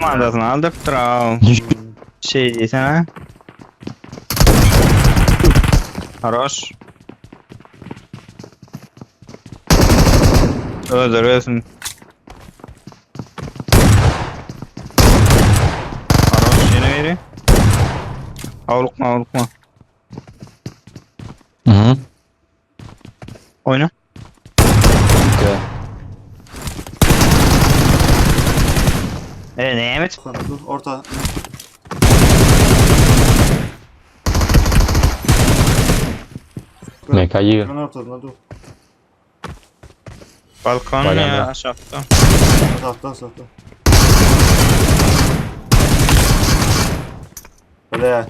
komandasını aldırıp duram. Şey diysen ha? Хорош. Öldürüyorsun. Хорош yine biri. Avlukma. Hı. Oyna. Okey. Neye mi? Bana dur. Orta. MK'yı. Ben ortada dur. Balkon Bayağı ya da. aşağıda. Safta. Böyle ya.